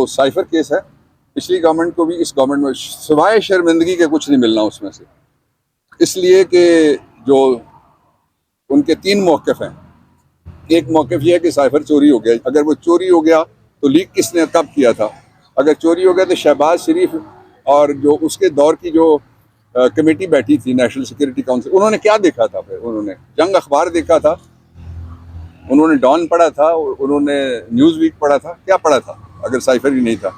तो cipher case है, पिछली गवर्नमेंट को भी इस गवर्नमेंट में सिवाय शर्मिंदगी के कुछ नहीं मिलना उसमें से, इसलिए कि जो उनके 3 मौक़िफ़ हैं। एक मौक़िफ़ ये है कि साइफर चोरी हो गया, अगर वो चोरी हो गया तो लीक किसने कब किया था? अगर चोरी हो गया तो शहबाज शरीफ और जो उसके दौर की जो कमेटी बैठी थी नेशनल सिक्योरिटी काउंसिल, उन्होंने क्या देखा था? फिर उन्होंने जंग अखबार देखा था, उन्होंने डॉन पढ़ा था, उन्होंने न्यूज़ वीक पढ़ा था, क्या पढ़ा था अगर साइफर ही नहीं था?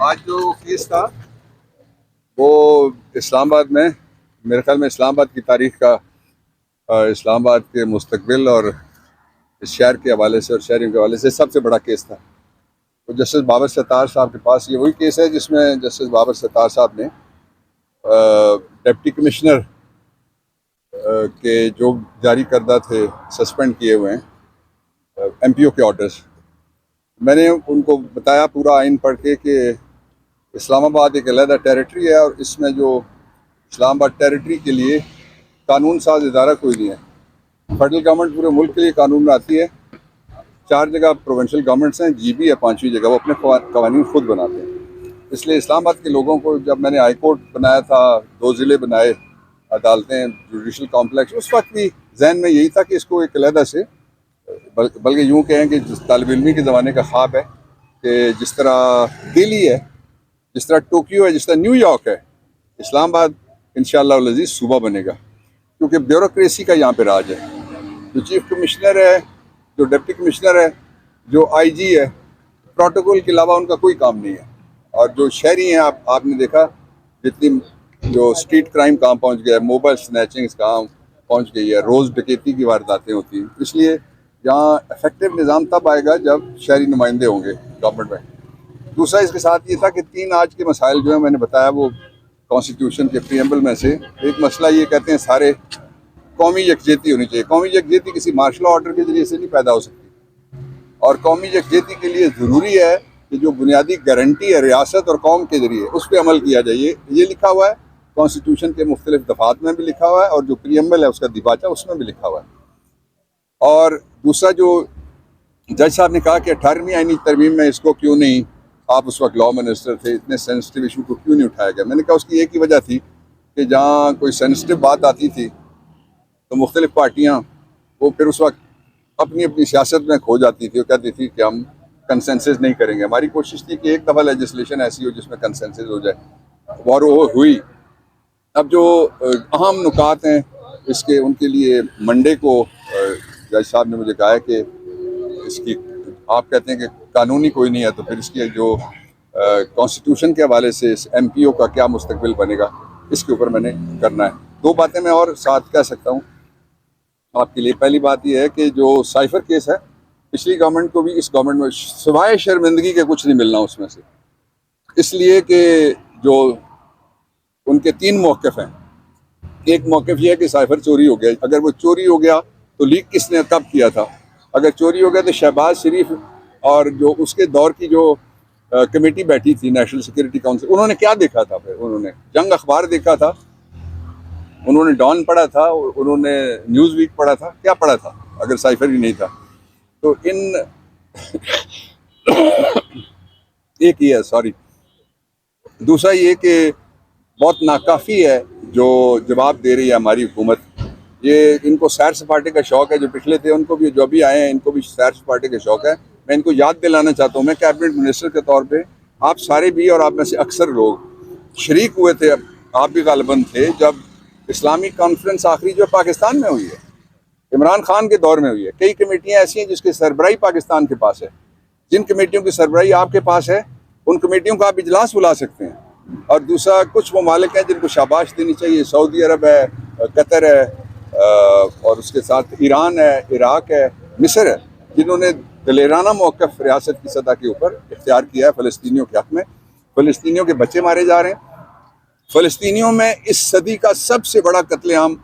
आज जो केस था वो इस्लामाबाद में, मेरे ख्याल में इस्लामाबाद की तारीख का, इस्लामाबाद के मुस्तकबिल और इस शहर के हवाले से और शहरियों के हवाले से सबसे बड़ा केस था। तो जस्टिस बाबर सत्तार साहब के पास ये वही केस है जिसमें जस्टिस बाबर सत्तार साहब ने डिप्टी कमिश्नर के जो जारी करदा थे, सस्पेंड किए हुए हैं MPO के ऑर्डर्स, मैंने उनको बताया पूरा आइन पढ़ के कि इस्लामाबाद एक अलग टेरिटरी है और इसमें जो इस्लामाबाद टेरिटरी के लिए कानून साज इदारा कोई नहीं है। फेडरल गवर्नमेंट पूरे मुल्क के लिए कानून बनाती है। 4 जगह प्रोविंशियल गवर्नमेंट्स हैं, GB है 5वीं जगह, वो अपने कवानीन खुद बनाते हैं। इसलिए इस्लामाबाद के लोगों को, जब मैंने हाई कोर्ट बनाया था, 2 ज़िले बनाए, अदालतें, जुडिशल कॉम्प्लेक्स, उस वक्त भी जहन में यही था कि इसको एक अलहदा से, बल्कि यूँ कहें कि तालिब इल्मी के ज़माने का ख्वाब है कि जिस तरह दिल्ली है, जिस तरह टोक्यो है, जिस तरह न्यूयॉर्क है, इस्लामाबाद इंशाअल्लाह अल अज़ीज़ सूबा बनेगा, क्योंकि ब्यूरोक्रेसी का यहाँ पे राज है। जो चीफ कमिश्नर है, जो डिप्टी कमिश्नर है, जो IG है, प्रोटोकॉल के अलावा उनका कोई काम नहीं है। और जो शहरी हैं, आपने देखा जितनी जो स्ट्रीट क्राइम कहाँ पहुँच गया है, मोबाइल स्नैचिंग कहाँ पहुँच गई है, रोज़ डकैती की वारदातें होती हैं। इसलिए यहाँ इफेक्टिव निज़ाम तब आएगा जब शहरी नुमाइंदे होंगे गवर्नमेंट में। दूसरा इसके साथ ये था कि 3 आज के मसाइल जो है मैंने बताया, वो कॉन्स्टिट्यूशन के प्रीएम्बल में से एक मसला ये कहते हैं सारे कौमी यकजहती होनी चाहिए। कौमी यकजहती किसी मार्शल ऑर्डर के जरिए से नहीं पैदा हो सकती, और कौमी यकजहती के लिए ज़रूरी है कि जो बुनियादी गारंटी है रियासत और कौम के जरिए, उस पर अमल किया जाए। ये लिखा हुआ है कॉन्स्टिट्यूशन के मुख्तलिफ दफात में भी लिखा हुआ है, और जो प्रीएम्बल है उसका दिबाचा उसमें भी लिखा हुआ है। और दूसरा जो जज साहब ने कहा कि 18वीं आईनी तरमीम में इसको क्यों नहीं, आप उस वक्त लॉ मिनिस्टर थे, इतने सेंसिटिव इशू को क्यों नहीं उठाया गया? मैंने कहा उसकी एक ही वजह थी कि जहाँ कोई सेंसिटिव बात आती थी तो मुख्तलिफ पार्टियाँ वो फिर उस वक्त अपनी अपनी सियासत में खो जाती थी और कहती थी कि हम कंसेंसस नहीं करेंगे। हमारी कोशिश थी कि एक दफ़ा लेजिस्लेशन ऐसी हो जिसमें कंसेंसस हो जाए, और वो हुई। अब जो अहम नुकात हैं इसके, उनके लिए मंडे को जज साहब ने मुझे कहा है कि इसकी, आप कहते हैं कि कानूनी कोई नहीं है, तो फिर इसकी जो कॉन्स्टिट्यूशन के हवाले से इस MPO का क्या मुस्तकबिल बनेगा, इसके ऊपर मैंने करना है। 2 बातें मैं और साथ कह सकता हूँ आपके लिए। पहली बात यह है कि जो साइफर केस है, पिछली गवर्नमेंट को भी इस गवर्नमेंट में सिवाय शर्मिंदगी के कुछ नहीं मिलना उसमें से, इसलिए कि जो उनके 3 मौक़िफ़ हैं। एक मौक़िफ़ ये है कि साइफर चोरी हो गया, अगर वो चोरी हो गया तो लीक किसने कब किया था? अगर चोरी हो गया तो शहबाज शरीफ और जो उसके दौर की जो कमेटी बैठी थी नेशनल सिक्योरिटी काउंसिल, उन्होंने क्या देखा था? फिर उन्होंने जंग अखबार देखा था, उन्होंने डॉन पढ़ा था, उन्होंने न्यूज़ वीक पढ़ा था, क्या पढ़ा था अगर साइफर ही नहीं था? तो इन एक ही है, सॉरी। दूसरा ये कि बहुत नाकाफ़ी है जो जवाब दे रही है हमारी हुकूमत। ये इनको सैर सपाटे का शौक़ है, जो पिछले थे उनको भी, जो अभी आए हैं इनको भी सैर सपाटे का शौक़ है। मैं इनको याद दिलाना चाहता हूँ, मैं कैबिनेट मिनिस्टर के तौर पे, आप सारे भी और आप में से अक्सर लोग शरीक हुए थे, आप भी गालिबन थे, जब इस्लामिक कॉन्फ्रेंस आखिरी जो पाकिस्तान में हुई है, इमरान खान के दौर में हुई है। कई कमेटियाँ ऐसी हैं जिसकी सरबराही पाकिस्तान के पास है। जिन कमेटियों की सरबराही आपके पास है, उन कमेटियों का आप इजलास बुला सकते हैं। और दूसरा, कुछ ममालिक हैं जिनको शाबाश देनी चाहिए, सऊदी अरब है, कतर है, और उसके साथ ईरान है, इराक है, मिस्र है, जिन्होंने दलेराना मौक़िफ़ रियासत की सतह के ऊपर इख्तियार किया है फ़लस्तीनियों के हक़ में। फ़लस्तीनियों के बच्चे मारे जा रहे हैं। फ़लस्तीनियों में इस सदी का सबसे बड़ा कत्लेआम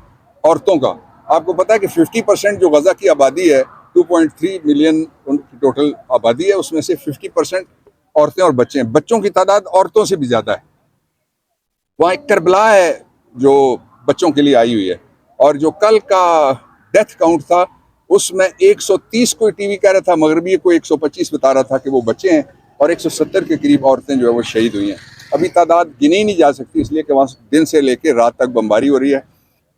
औरतों का। आपको पता है कि 50% जो गज़ा की आबादी है, 2.3 मिलियन उनकी टोटल आबादी है, उसमें से 50% औरतें और बच्चे हैं। बच्चों की तादाद औरतों से भी ज़्यादा है। वहाँ एक करबला है जो बच्चों के लिए आई हुई है, और जो कल का डेथ काउंट था उसमें 130 कोई TV कह रहा था, मगरबी कोई 125 बता रहा था कि वो बच्चे हैं। और 170 के करीब औरतें जो है वो शहीद हुई हैं। अभी तादाद गिनी ही नहीं जा सकती, इसलिए कि वहाँ दिन से लेकर रात तक बमबारी हो रही है।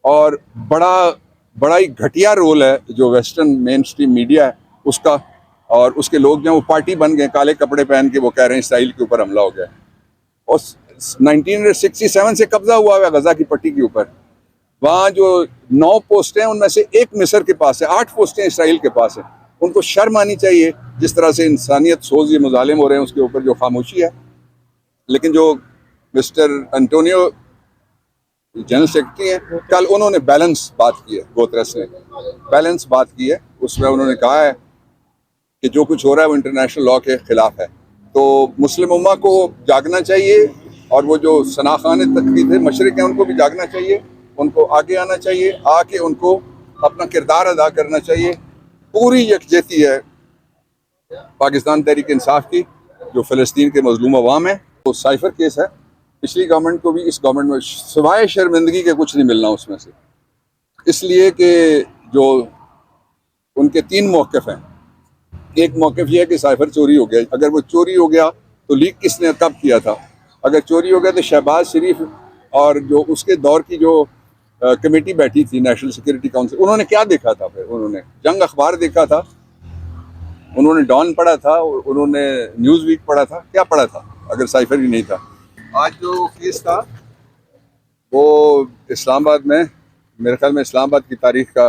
और बड़ा ही घटिया रोल है जो वेस्टर्न मेन स्ट्रीम मीडिया है उसका, और उसके लोग जो वो पार्टी बन गए, काले कपड़े पहन के वो कह रहे हैं इसराइल के ऊपर हमला हो गया। और 1967 से कब्जा हुआ है गजा की पट्टी के ऊपर। वहाँ जो 9 पोस्टें हैं उनमें से एक मिस्र के पास है, 8 पोस्टें इसराइल के पास है। उनको शर्म आनी चाहिए जिस तरह से इंसानियत सोज ये मुजालिम हो रहे हैं उसके ऊपर जो खामोशी है। लेकिन जो मिस्टर एंटोनियो जनरल सेक्रेटरी हैं, कल उन्होंने बैलेंस बात की है, गोतरस ने बैलेंस बात की है। उसमें उन्होंने कहा है कि जो कुछ हो रहा है वो इंटरनेशनल लॉ के खिलाफ है। तो मुस्लिम उम्मा को जागना चाहिए, और वो जो सनाखान तकलीद है मशरिक हैं उनको भी जागना चाहिए, उनको आगे आना चाहिए, आके उनको अपना किरदार अदा करना चाहिए। पूरी यकजहती है पाकिस्तान तहरीक इंसाफ की जो फ़लस्तीन के मजलूम अवाम है। तो साइफर केस है, पिछली गवर्नमेंट को भी इस गवर्नमेंट में सिवाय शर्मिंदगी के कुछ नहीं मिलना उसमें से, इसलिए कि जो उनके 3 मौक़िफ़ हैं। एक मौक़िफ़ ये है कि साइफर चोरी हो गया, अगर वो चोरी हो गया तो लीक किसने कब किया था? अगर चोरी हो गया तो शहबाज शरीफ और जो उसके दौर की जो कमेटी बैठी थी नेशनल सिक्योरिटी काउंसिल, उन्होंने क्या देखा था? फिर उन्होंने जंग अखबार देखा था, उन्होंने डॉन पढ़ा था, उन्होंने न्यूज़ वीक पढ़ा था, क्या पढ़ा था अगर साइफर ही नहीं था? आज जो केस था वो इस्लामाबाद में, मेरे ख्याल में इस्लामाबाद की तारीख का,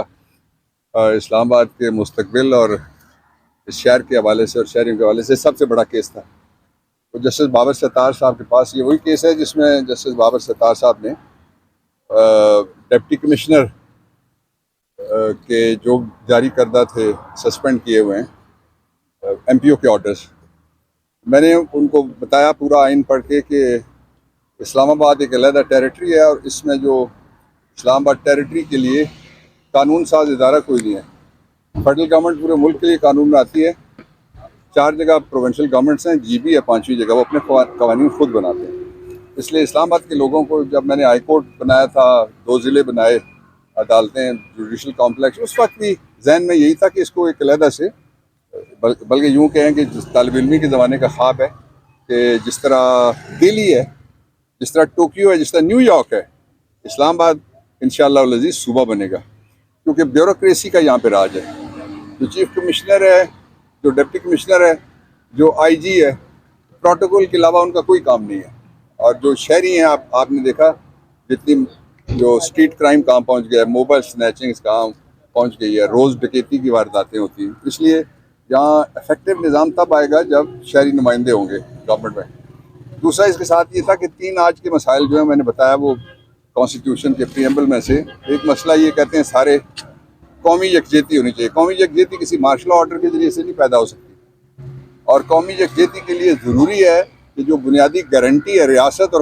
इस्लामाबाद के मुस्तकबिल और इस शहर के हवाले से और शहरियों के हवाले से सबसे बड़ा केस था। तो जस्टिस बाबर सत्तार साहब के पास ये वही केस है जिसमें जस्टिस बाबर सत्तार साहब ने डिप्टी कमिश्नर के जो जारी करदा थे, सस्पेंड किए हुए हैं MPO के ऑर्डर्स, मैंने उनको बताया पूरा आइन पढ़ के कि इस्लामाबाद एक अलग टेरिटरी है और इसमें जो इस्लामाबाद टेरिटरी के लिए कानून साज इदारा कोई नहीं है। फेडरल गवर्नमेंट पूरे मुल्क के लिए कानून बनाती है। 4 जगह प्रोविंशियल गवर्नमेंट्स हैं, GB है 5वीं जगह, वो अपने कवानीन खुद बनाते हैं। इसलिए इस्लामाबाद के लोगों को, जब मैंने हाई कोर्ट बनाया था, 2 ज़िले बनाए, अदालतें, जुडिशल कॉम्प्लेक्स, उस वक्त भी जहन में यही था कि इसको एक अलहदा से, बल्कि यूँ कहें कि तालिब इल्मी के ज़माने का ख्वाब है कि जिस तरह दिल्ली है, जिस तरह टोक्यो है, जिस तरह न्यूयॉर्क है, इस्लामाबाद इंशाअल्लाह अल अज़ीज़ सूबा बनेगा, क्योंकि ब्यूरोक्रेसी का यहाँ पे राज है। जो चीफ कमिश्नर है, जो डिप्टी कमिश्नर है, जो IG है, प्रोटोकॉल के अलावा उनका कोई काम नहीं है। और जो शहरी हैं, आपने देखा जितनी जो स्ट्रीट क्राइम कहाँ पहुँच गया है, मोबाइल स्नैचिंग्स कहाँ पहुँच गई है, रोज़ डकैती की वारदातें होती हैं। इसलिए यहाँ इफेक्टिव निज़ाम तब आएगा जब शहरी नुमाइंदे होंगे गवर्नमेंट में। दूसरा इसके साथ ये था कि 3 आज के मसाइल जो है मैंने बताया, वो कॉन्स्टिट्यूशन के प्रीएम्बल में से एक मसला ये कहते हैं सारे कौमी यकजहती होनी चाहिए। कौमी यकजहती किसी मार्शल ऑर्डर के जरिए से नहीं पैदा हो सकती, और कौमी यकजहती के लिए ज़रूरी है कि जो बुनियादी गारंटी है रियासत और